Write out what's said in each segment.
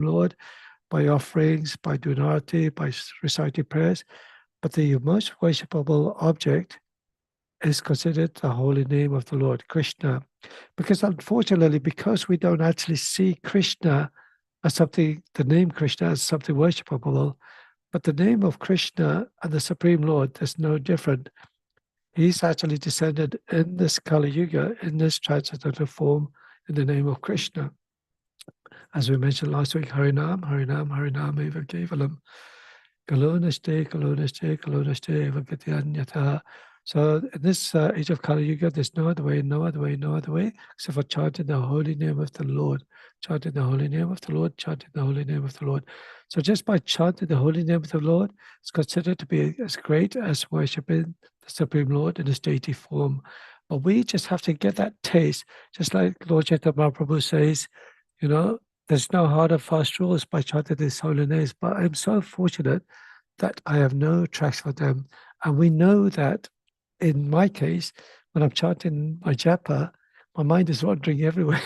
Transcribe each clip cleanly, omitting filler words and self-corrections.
Lord, by offerings, by doing arati, by reciting prayers. But the most worshipable object is considered the holy name of the Lord, Krishna. Because unfortunately, because we don't actually see Krishna as something, the name Krishna as something worshipable, but the name of Krishna and the Supreme Lord is no different. He's actually descended in this Kali Yuga, in this transcendental form, in the name of Krishna. As we mentioned last week, Harinam, Harinam, Harinam, Eva Kevalam, Kalonashte, Kalonashte, Kalonashte, Eva Gatyanyata. So in this age of Kali Yuga, there's no other way, no other way, no other way, except for chanting the holy name of the Lord, chanting the holy name of the Lord, chanting the holy name of the Lord. So just by chanting the holy name of the Lord, it's considered to be as great as worshipping the Supreme Lord in his deity form. But we just have to get that taste, just like Lord Chaitanya Mahaprabhu says, you know, there's no hard and fast rules by chanting these holy names, but I'm so fortunate that I have no tracks for them. And we know that in my case, when I'm chanting my japa, my mind is wandering everywhere,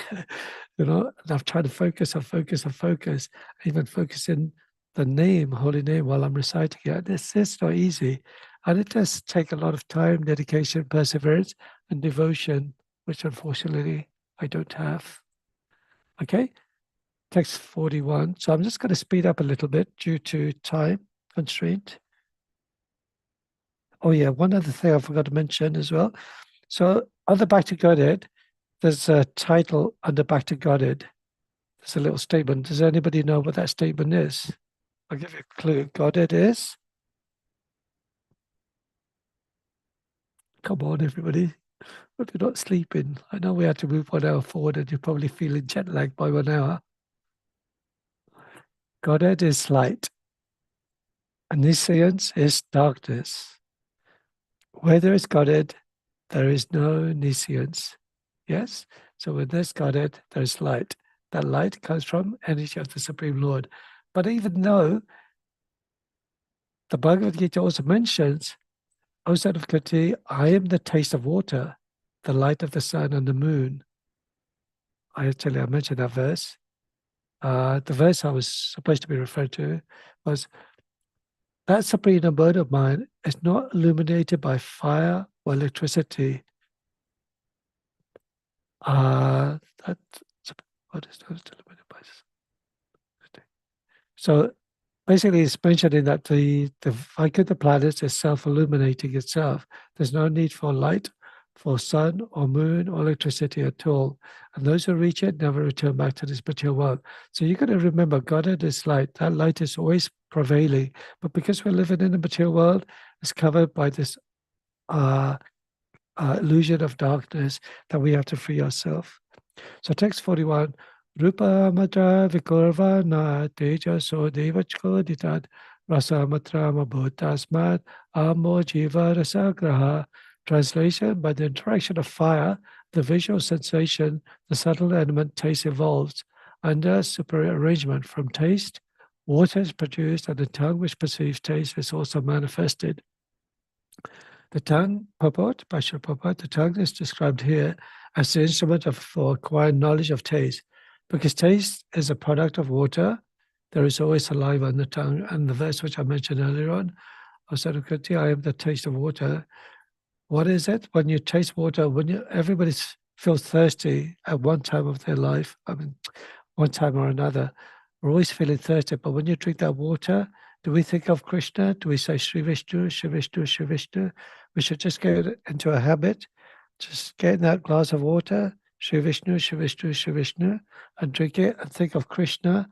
you know, and I've tried to focus and focus and focus, even focus in the name, holy name, while I'm reciting it. It's not easy. And it does take a lot of time, dedication, perseverance, and devotion, which unfortunately I don't have. Okay, text 41. So I'm just going to speed up a little bit due to time constraint. Oh yeah, one other thing I forgot to mention as well. So on the Back to Godhead, there's a title under Back to Godhead. There's a little statement. Does anybody know what that statement is? I'll give you a clue. Godhead is? Come on, everybody. Hope you're not sleeping. I know we had to move 1 hour forward and you're probably feeling jet lagged by 1 hour. Godhead is light. Omniscience is darkness. Where there is Godhead, there is no omniscience. Yes? So when there's Godhead, there's light. That light comes from energy of the Supreme Lord. But even though the Bhagavad Gita also mentions, O son of Kuti, I am the taste of water, the light of the sun and the moon. I mentioned that verse. The verse I was supposed to be referring to was, that supreme abode of mine is not illuminated by fire or electricity. That what is illuminated by? So basically, it's mentioning that the Vaikuntha planet is self-illuminating itself. There's no need for light, for sun or moon or electricity at all. And those who reach it never return back to this material world. So you've got to remember, Godhead is light. That light is always prevailing. But because we're living in the material world, it's covered by this illusion of darkness that we have to free ourselves. So text 41, Rupa matra vikurvana tejaso devachkoditad rasa matrama bhutasmat amo jiva rasagraha. Translation, by the interaction of fire, the visual sensation, the subtle element taste evolves. Under superior arrangement from taste, water is produced and the tongue which perceives taste is also manifested. The tongue, purport, by Srila Prabhupada, the tongue is described here as the instrument for acquiring knowledge of taste. Because taste is a product of water, there is always saliva in the tongue. And the verse which I mentioned earlier on, Asadukati, I am the taste of water. What is it? When you taste water, everybody feels thirsty at one time of their life, one time or another, we're always feeling thirsty. But when you drink that water, do we think of Krishna? Do we say Sri Vishnu, Sri Vishnu, Sri Vishnu? We should just get into a habit, just get in that glass of water, Sri Vishnu, Sri Vishnu, Sri Vishnu, and drink it and think of Krishna,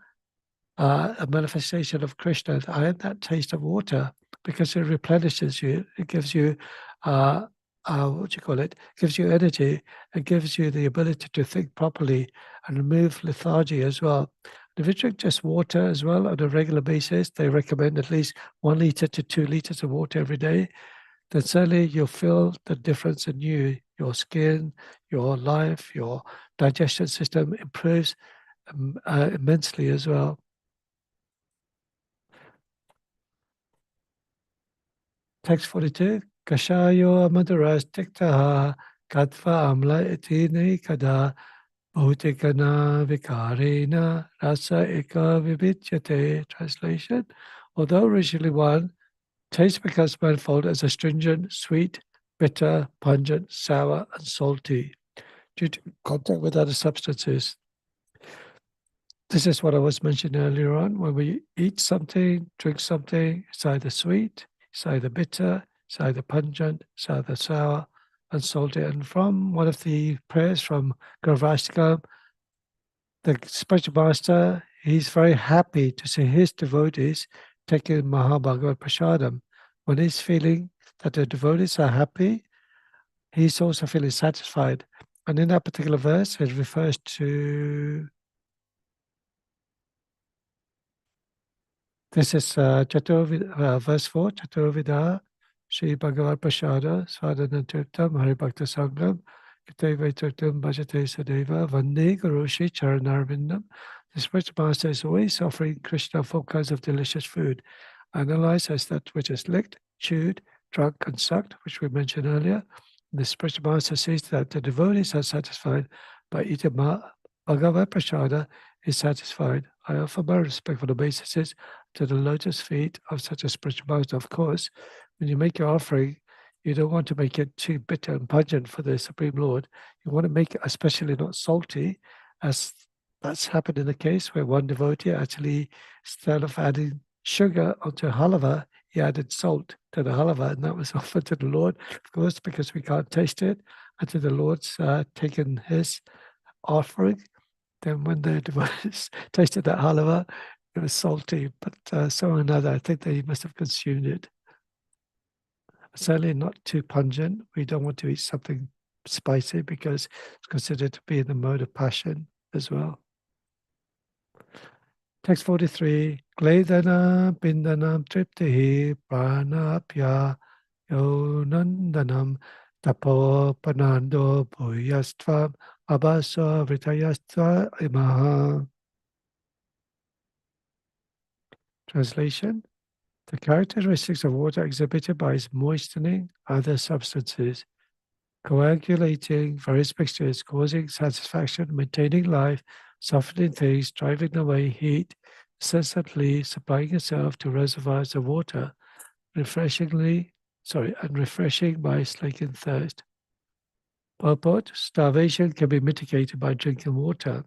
a manifestation of Krishna. I am that taste of water because it replenishes you. It gives you, it gives you energy. It gives you the ability to think properly and remove lethargy as well. If you drink just water as well on a regular basis, they recommend at least 1 liter to 2 liters of water every day, then certainly you'll feel the difference in you. Your skin, your life, your digestion system improves immensely as well. Text 42, Kashayo Maduras Tiktaha Katva Amla Itini Kada Bhutikana vikarena rasa eka vividyate. Translation: although originally one, taste becomes manifold as astringent, sweet, bitter, pungent, sour, and salty due to contact with other substances. This is what I was mentioning earlier on. When we eat something, drink something, it's either sweet, it's either bitter, it's either pungent, it's either sour and salty. And from one of the prayers from Gravastikam, the spiritual master, he's very happy to see his devotees taking Mahabhagavad Prasadam. When he's feeling that the devotees are happy, he's also feeling satisfied. And in that particular verse, it refers to, this is verse 4, Chaturvida, Sri Bhagavad Prasada, Sadhana Tirtam, Hari Bhakta Sangam, Kateva Tirtam, Bhajate Sadeva, Vande Guru Shri Charanarvindam. The spiritual master is always offering Krishna 4 kinds of delicious food. Analyzed as that which is licked, chewed, drunk, and sucked, which we mentioned earlier. The spiritual master says that the devotees are satisfied by eating Bhagavad Prasada is satisfied. I offer my respectful obeisances to the lotus feet of such a spiritual master. Of course, when you make your offering, you don't want to make it too bitter and pungent for the Supreme Lord. You want to make it especially not salty, as that's happened in the case where one devotee actually, instead of adding sugar onto halava, he added salt to the halava, and that was offered to the Lord, of course, because we can't taste it until the Lord's taken his offering. Then when the devotees tasted that halava, it was salty, but somehow or another, I think they must have consumed it. Certainly not too pungent. We don't want to eat something spicy because it's considered to be in the mode of passion as well. Text 43. Gledana bindanam triptihi pranapya yonandanam tapo panando bhuyastvam abhasa vritayastva imaha. Translation: the characteristics of water exhibited by its moistening other substances, coagulating various mixtures, causing satisfaction, maintaining life, softening things, driving away heat, incessantly supplying itself to reservoirs of water, refreshing by slaking thirst. Purport: starvation can be mitigated by drinking water.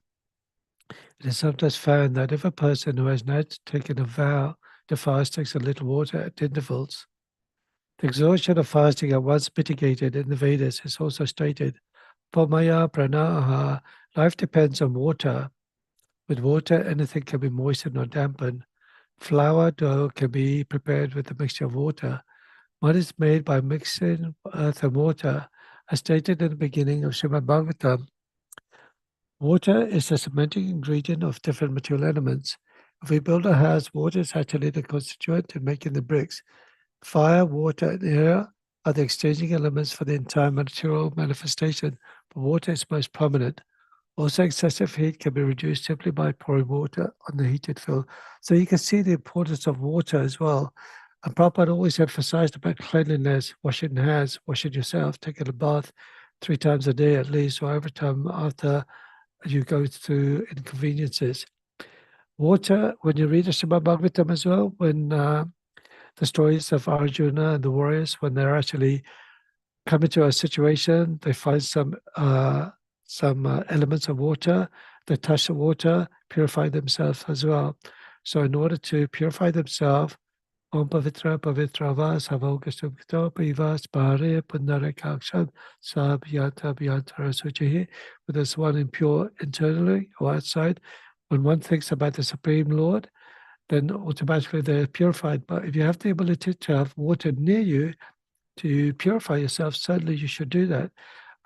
It is sometimes found that if a person who has not taken a vow to fast takes a little water at intervals, the exhaustion of fasting at once mitigated in the Vedas is also stated. Pomaya pranaha, life depends on water. With water, anything can be moistened or dampened. Flour dough can be prepared with a mixture of water. Mud is made by mixing earth and water. As stated in the beginning of Srimad Bhagavatam, water is a cementing ingredient of different material elements. If we build a house, water is actually the constituent in making the bricks. Fire, water, and air are the exchanging elements for the entire material manifestation, but water is most prominent. Also, excessive heat can be reduced simply by pouring water on the heated field. So you can see the importance of water as well. And Prabhupada always emphasized about cleanliness, washing hands, washing yourself, taking a bath 3 times a day at least, or every time after you go through inconveniences. Water, when you read the Srimad Bhagavatam as well, when the stories of Arjuna and the warriors, when they're actually coming to a situation, they find some elements of water, they touch the water, purify themselves as well. So in order to purify themselves, Om Pavitra Pavitra Vas Havogastum Kito Pivas Pare Pundarakaksham Sabhyata Bhyantara Suchihi, whether it's one impure internally or outside, when one thinks about the Supreme Lord, then automatically they're purified. But if you have the ability to have water near you to purify yourself, certainly you should do that.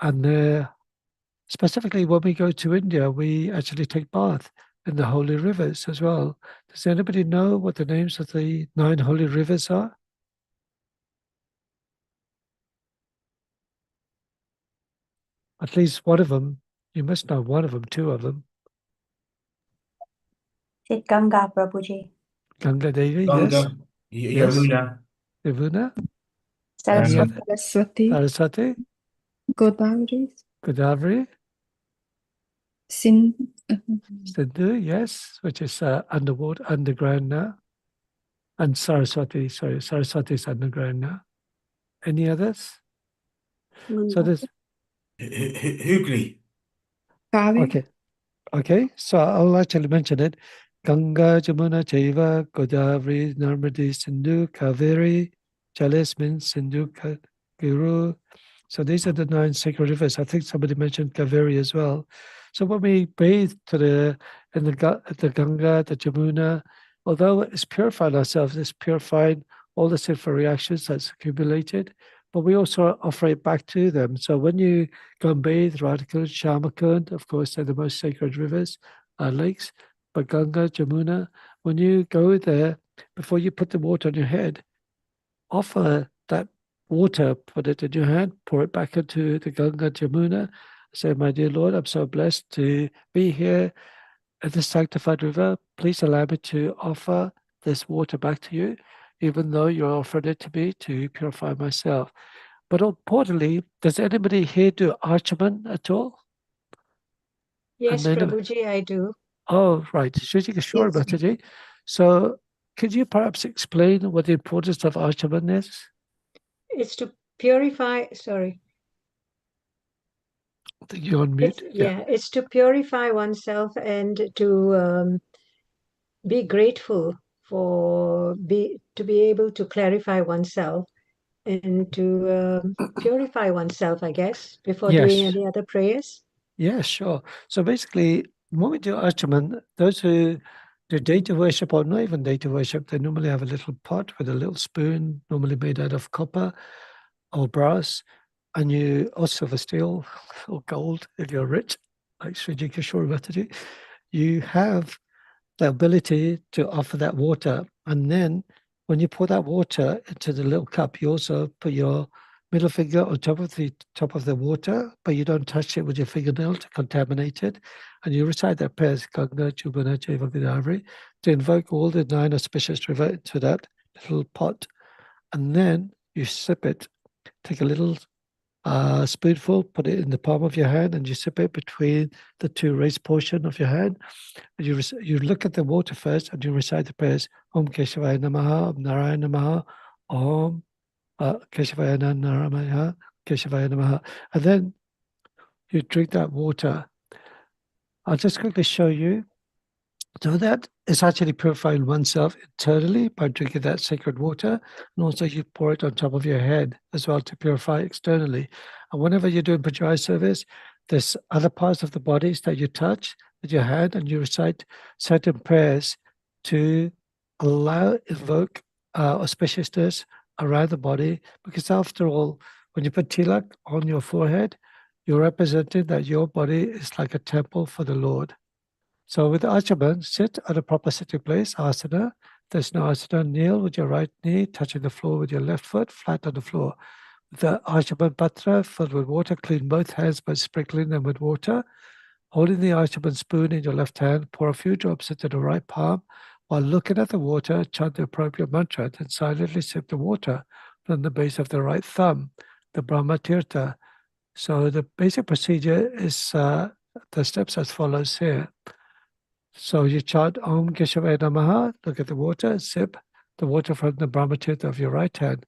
And specifically when we go to India, we actually take bath in the holy rivers as well. Does anybody know what the names of the 9 holy rivers are? At least one of them. You must know one of them, 2 of them. It's Ganga, Prabhuji. Ganga Devi, Ganga, yes. Yamuna, Yamuna, Saraswati. Saraswati, Saraswati, Godavari, Godavari, Sindhu, yes, which is underground now. And Saraswati, Saraswati is underground now. Any others? So there's Hooghly. Okay, so I'll actually mention it. Ganga, Jamuna, Chaiva, Godavari, Narmadi, Sindhu, Kaveri, Jalismin, Sindhu, Guru. So these are the 9 sacred rivers. I think somebody mentioned Kaveri as well. So when we bathe in the Ganga, the Jamuna, although it's purified ourselves, it's purified all the sinful reactions that's accumulated, but we also offer it back to them. So when you go and bathe, Radhakund, Shamakund, of course, they're the most sacred rivers, lakes, but Ganga, Jamuna, when you go there, before you put the water on your head, offer that water, put it in your hand, pour it back into the Ganga, Jamuna, say, my dear Lord, I'm so blessed to be here at this sanctified river. Please allow me to offer this water back to you, even though you offered it to me to purify myself. But importantly, does anybody here do Archaman at all? Yes, Prabhuji, I do. Oh, right. Shri Kishore Mataji. So could you perhaps explain what the importance of Archaman is? It's to purify, sorry. I think you're on mute. It's to purify oneself and to be grateful to be able to clarify oneself and to purify oneself, I guess, before doing any other prayers. Yeah, sure. So basically, when we do Archaman, those who do data worship or not even data worship, they normally have a little pot with a little spoon, normally made out of copper or brass, and you also have a steel or gold if you're rich, like Sriji Kishore Mataji. You have the ability to offer that water. And then when you pour that water into the little cup, you also put your middle finger on top of the water, but you don't touch it with your fingernail to contaminate it. And you recite that prayers, Ganga, Jumana, Jaiva, Godavari, to invoke all the 9 auspicious rivers into that little pot. And then you sip it. Take a little spoonful, put it in the palm of your hand, and you sip it between the 2 raised portion of your hand. And you look at the water first, and you recite the prayers: Om Keshavaya Namaha, Om Narayana Namaha, Om Keshavaya Namaha, Keshavaya Namaha, and then you drink that water. I'll just quickly show you. So that is actually purifying oneself internally by drinking that sacred water, and also you pour it on top of your head as well to purify externally. And whenever you're doing Bhajai service, there's other parts of the bodies that you touch with your hand, and you recite certain prayers to invoke auspiciousness around the body, because after all, when you put tilak on your forehead, you're representing that your body is like a temple for the Lord. So with Archaman, sit at a proper sitting place, asana. There's no asana, kneel with your right knee, touching the floor with your left foot, flat on the floor. With the Archaman patra filled with water, clean both hands by sprinkling them with water. Holding the Archaman spoon in your left hand, pour a few drops into the right palm. While looking at the water, chant the appropriate mantra, then silently sip the water from the base of the right thumb, the Brahma Tirtha. So the basic procedure is the steps as follows here. So you chant Om Keshavaya Namaha, look at the water, sip the water from the Brahmatirtha of your right hand.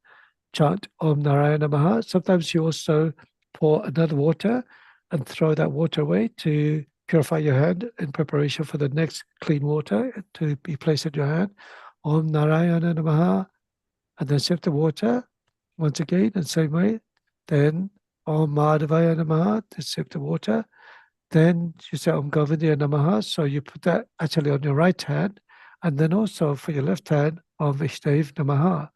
Chant Om Narayana Namaha. Sometimes you also pour another water and throw that water away to purify your hand in preparation for the next clean water to be placed in your hand. Om Narayana Namaha, and then sip the water once again in the same way. Then Om Madhavaya Namaha, to sip the water. Then you say Om Govinda Namaha, so you put that actually on your right hand, and then also for your left hand, Om Vishnav Namaha.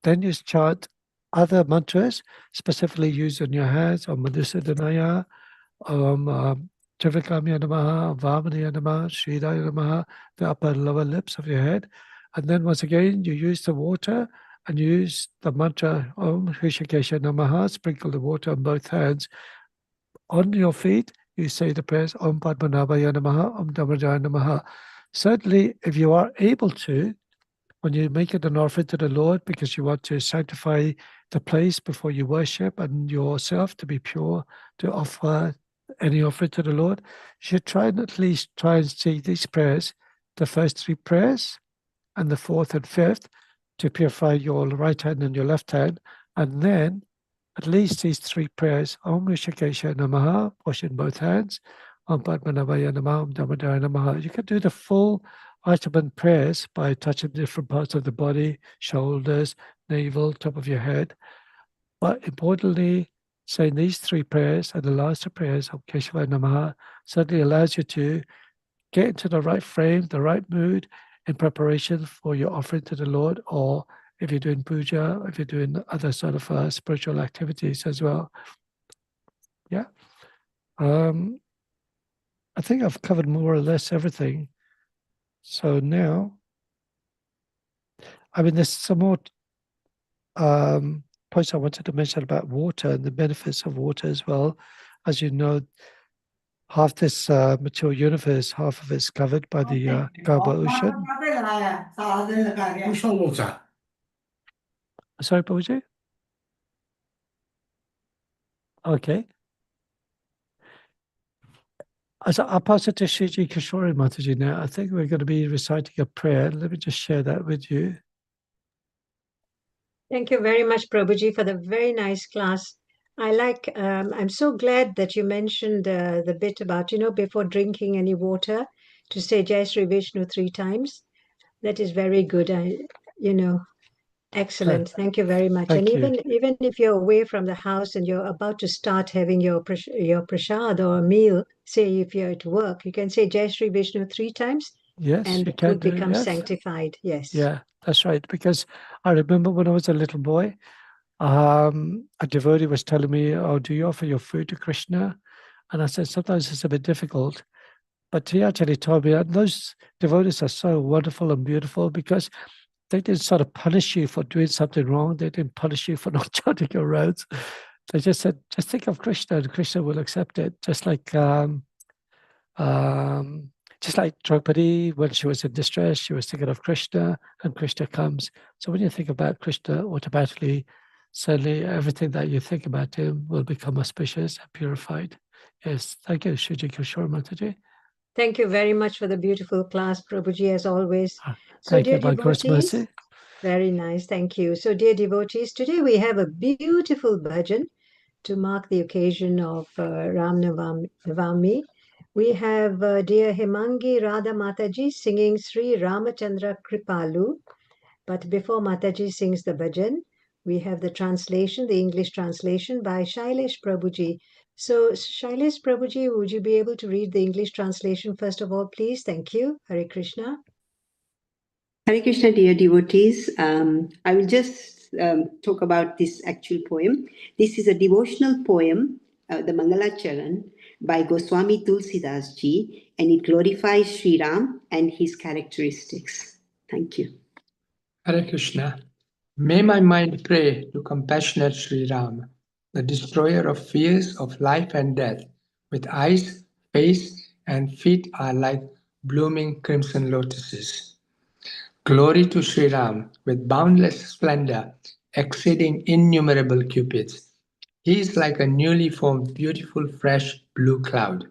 Then you chant other mantras specifically used on your hands, Om Madhusudanaya, Om Trivikamya Namaha, Om Vamaniya Namaha, Sridaya Namaha, the upper and lower lips of your head. And then once again, you use the water and use the mantra Om Hrishikesha Namaha, sprinkle the water on both hands. On your feet, you say the prayers Om Padmanabhaya Namaha, Om Dhammarjaya Namaha. Certainly, if you are able to, when you make it an offering to the Lord because you want to sanctify the place before you worship and yourself to be pure, to offer any offering to the Lord, you should try and at least try and say these prayers, the first 3 prayers and the 4th and 5th, to purify your right hand and your left hand, and then at least these 3 prayers, Om Rishikesha Namaha, washing both hands, Om Padmanabhaya Namaha, Om Damadaya Namaha. You can do the full Ashtavan prayers by touching different parts of the body, shoulders, navel, top of your head. But importantly, saying these 3 prayers and the last 2 prayers of Keshava Namaha certainly allows you to get into the right frame, the right mood in preparation for your offering to the Lord, or if you're doing puja, if you're doing other sort of spiritual activities as well. Yeah. I think I've covered more or less everything. So now, I mean, there's some more points I wanted to mention about water and the benefits of water as well. As you know, half this material universe, half of it's covered by the Gaba Ocean. Who's on water? Sorry, Babuji? Okay. As I'll pass it to Shiji Kishore Mataji now. I think we're going to be reciting a prayer. Let me just share that with you. Thank you very much, Prabhuji, for the very nice class. I'm so glad that you mentioned the bit about, before drinking any water, to say Jai Shri Vishnu 3 times. That is very good. Excellent. Thank you very much. Thank And you. even if you're away from the house and you're about to start having your prasad or a meal, say if you're at work, you can say Jai Shri Vishnu 3 times, Yes, and you it can would do it, become yes. sanctified. Yes. Yeah, that's right. Because I remember when I was a little boy, a devotee was telling me, "Oh, do you offer your food to Krishna?" And I said, sometimes it's a bit difficult. But he actually told me that those devotees are so wonderful and beautiful because they didn't sort of punish you for doing something wrong. They didn't punish you for not chanting your rounds. They just said, just think of Krishna and Krishna will accept it. Just like Draupadi, when she was in distress, she was thinking of Krishna and Krishna comes. So when you think about Krishna, automatically, suddenly everything that you think about him will become auspicious and purified. Yes, thank you, Shiji Kishore Mataji. Thank you very much for the beautiful class, Prabhuji, as always. So, Thank dear you, by God's devotees, mercy. very nice, thank you. So, dear devotees, today we have a beautiful bhajan to mark the occasion of Ram Navami. We have dear Himangi Radha Mataji singing Sri Ramachandra Kripalu. But before Mataji sings the bhajan, we have the translation, the English translation by Shailesh Prabhuji. So, Shailesh Prabhuji, would you be able to read the English translation first of all, please? Thank you. Hare Krishna. Hare Krishna, dear devotees. I will just talk about this actual poem. This is a devotional poem, the Mangalacharan, by Goswami Tulsidas Ji, and it glorifies Sri Ram and his characteristics. Thank you. Hare Krishna. May my mind pray to compassionate Sri Ram, the destroyer of fears of life and death, with eyes, face, and feet are like blooming crimson lotuses. Glory to Sri Ram, with boundless splendor, exceeding innumerable cupids. He is like a newly formed beautiful fresh blue cloud.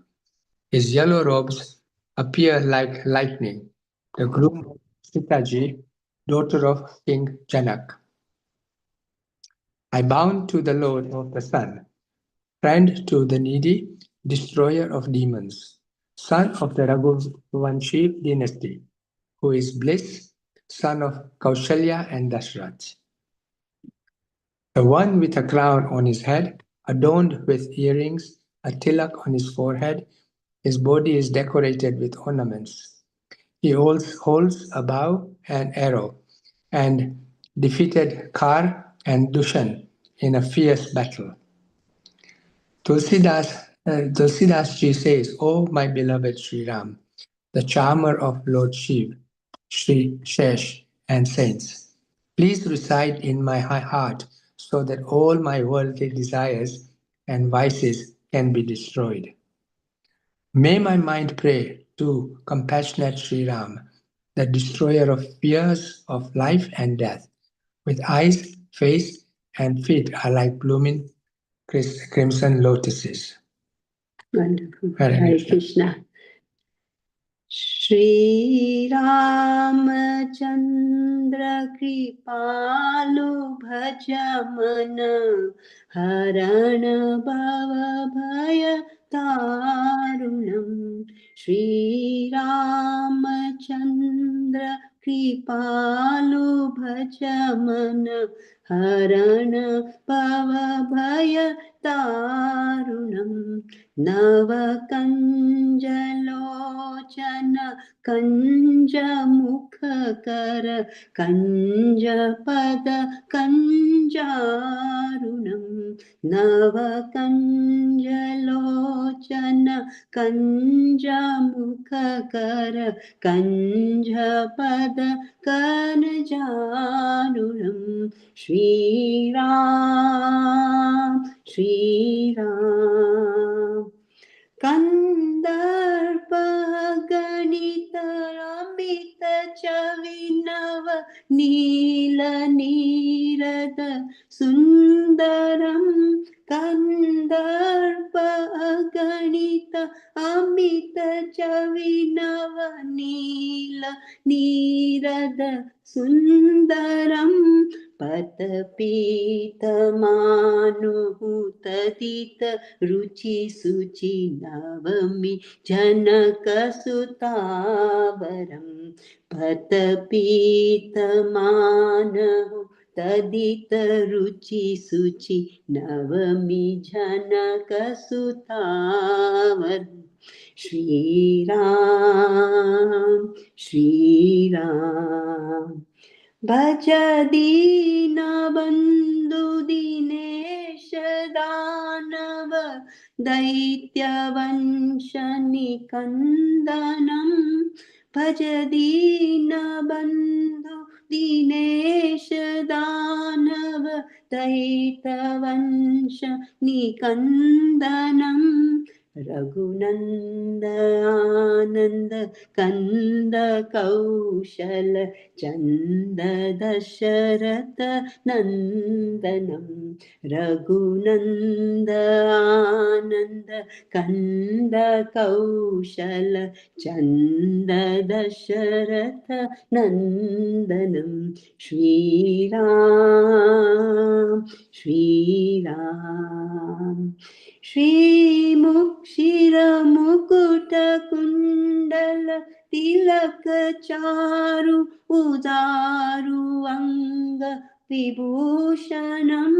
His yellow robes appear like lightning. The groom of Sitaji, daughter of King Janak. I bow to the Lord of the Sun, friend to the needy, destroyer of demons, son of the Raghuvanshi dynasty, who is bliss, son of Kaushalya and Dashrath. The one with a crown on his head, adorned with earrings, a tilak on his forehead, his body is decorated with ornaments. He holds a bow and arrow, and defeated Kar and Dushan in a fierce battle. Tulsidas Ji says, "O my beloved Sri Ram, the charmer of Lord Shiv, Sri Shesh, and saints, please reside in my heart so that all my worldly desires and vices can be destroyed. May my mind pray to compassionate Sri Ram, the destroyer of fears of life and death, with eyes, face, and feet are like blooming crimson lotuses." Wonderful. Hare Hare Krishna. Krishna. Shri Ramachandra Kripalu Bhajamana Harana Bhava Bhaya Tarunam. Shri Ramachandra Kripalu Bhajamana Harana Bhava Bhaya Tarunam. Navakanjalochana kanjamukhakara kanjapada kanjarunam. Navakanjalochana kanjamukhakara kanjapada kanjarunam. Shri Ram, Shri Ram. Kandarpa Ganita Ramita Chavinava Nila Nirada Sundaram. Kandarpa Ganita Amita Chavinava Nila Nirada Sundaram. Patapitamanuhutadita Ruchi Suchi Navami Janakasutavaram. Patapitamanuhutadita Tadita Ruchi Suchi Navami Janakasutavaram. Shri Ram, Shri Ram. Bhajadina bandhu dinesha danava daitya vanshani kandanam. Bhajadina bandhu dinesha danava daitya vanshani kandanam. Raghunanda Ananda Kanda Kaushala Chanda Dasharatha Nandanam. Raghunanda Ananda Kanda Kaushala Chanda Dasharatha Nandanam. Shri Ram, Shri Ram. Shri Mukshira Mukuta Kundala Tilaka Charu Udaru Anga Vibhushanam.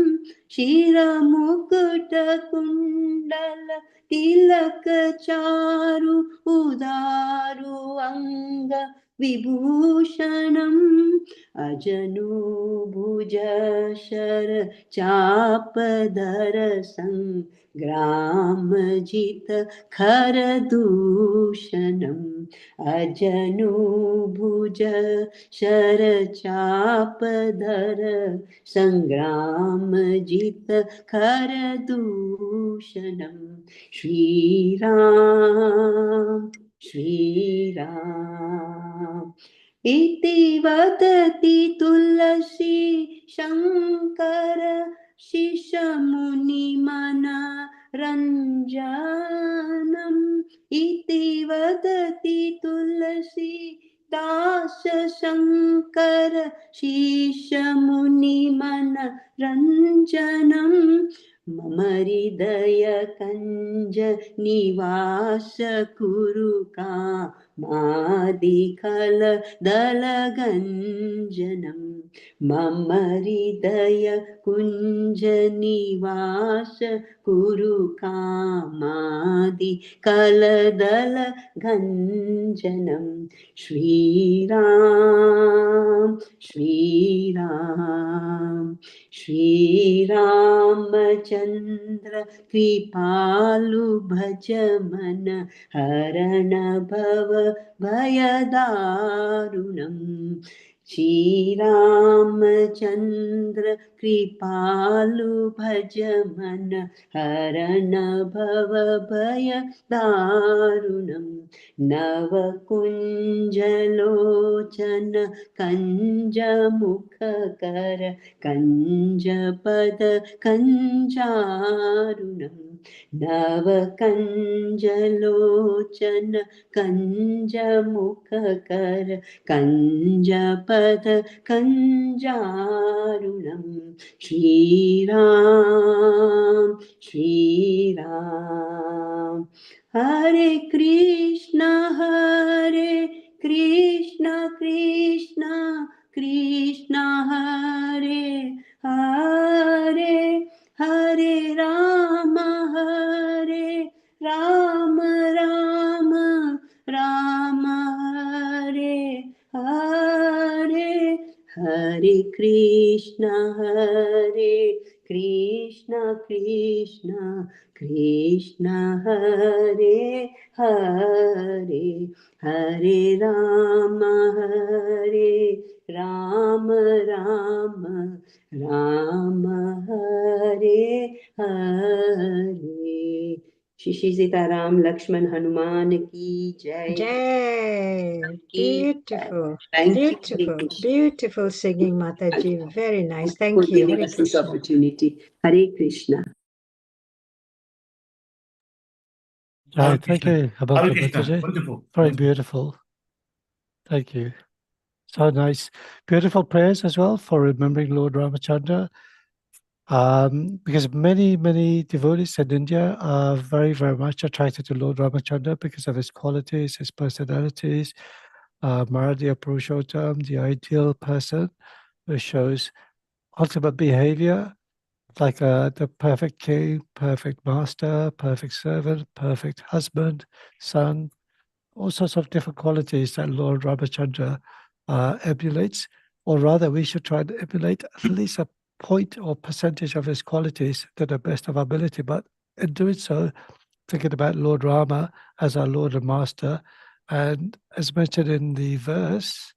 Shira Mukuta Kundala Tilaka Charu Udaru Anga Vibhushanam. Ajanu Bhuja Shara Chapadhara Sang Gramajita Kharadushanam. Ajanu Bhuja Sharachapadhara Sangramajita Kharadushanam. Shri Ram, Shri Ram. Iti vadati tulasi shankara Shishamuni mana ranjanam. Iti vadati tulasi Dasa shankara Shishamuni mana ranjanam. Mamaridaya kanja nivasa kuruka madikala dalaganjanam. Mamaridaya kunja nivasa kuru kamadi kaladala ganjanam. Shri Ram, Shri Ram. Shri Ramachandra Kripalu Bhajamana Harana Bhava Bhayadarunam. Shri Ramachandra Kripalu Bhajamana Harana Bhava Bhayadarunam. Navakunjalochana Kanjamukhakara Kanjapada Kanjarunam. नवकञ्जलोचन कञ्जमुखकर कञ्जपद कञ्जारुणं Shriram Shriram हरे कृष्णा कृष्णा कृष्णा हरे हरे हरे राम राम राम हरे हरे हरे कृष्णा कृष्णा कृष्णा हरे हरे हरे राम राम राम हरे हरे श्री सीताराम लक्ष्मण हनुमान की जय Jai. Beautiful. Thank you, Hare Beautiful. Krishna. Beautiful singing, Mataji. Very nice. For Thank you. giving Hare us this Krishna. opportunity. Hare Krishna. Right, thank you, Hare Abhakti Krishna. Mataji. Wonderful. Very beautiful. Thank you. So nice. Beautiful prayers as well for remembering Lord Ramachandra. Because many devotees in India are very much attracted to Lord Ramachandra because of his qualities, his personalities, Maradya Purushottam, the ideal person who shows ultimate behavior, like the perfect king, perfect master, perfect servant, perfect husband, son, all sorts of different qualities that Lord Ramachandra emulates, or rather we should try to emulate at least a point or percentage of his qualities to the best of our ability. But in doing so, thinking about Lord Rama as our Lord and Master, and as mentioned in the verse,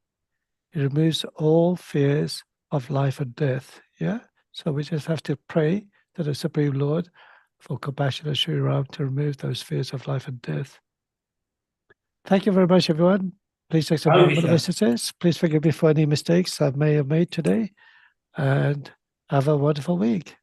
he removes all fears of life and death. Yeah? So we just have to pray to the Supreme Lord for compassionate Sri Ram to remove those fears of life and death. Thank you very much, everyone. Please accept Hare my Krishna. messages. Please forgive me for any mistakes I may have made today. And have a wonderful week.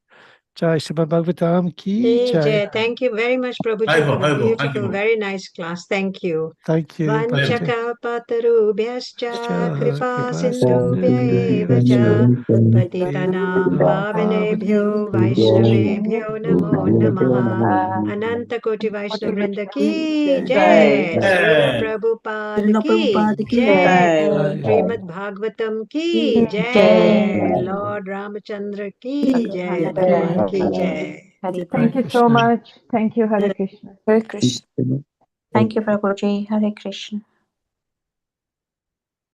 Jai Srimad Bhagavatam Ki Jai. Jai. Thank you very much, Prabhuji, Hare for Bo, the Hare Bo. Thank you, beautiful, Bo. very nice class. Thank you. Thank you. Bhakti. Vanchakapatarubhyascha kripa Kripa sindhubhya eva cha patitanam pavanebhyo vaishnavebhyo namo namaha. Ananta Koti Vaishnava Vrinda ki jai. Srila Prabhupada ki jai. Srimad Bhagavatam ki jai. Lord Ramachandra ki jai. Bhagwan ki jai. Thank you so Krishna. much. Thank you, Hare Krishna. Hare Krishna. Thank you, Prabhuji. Hare Krishna.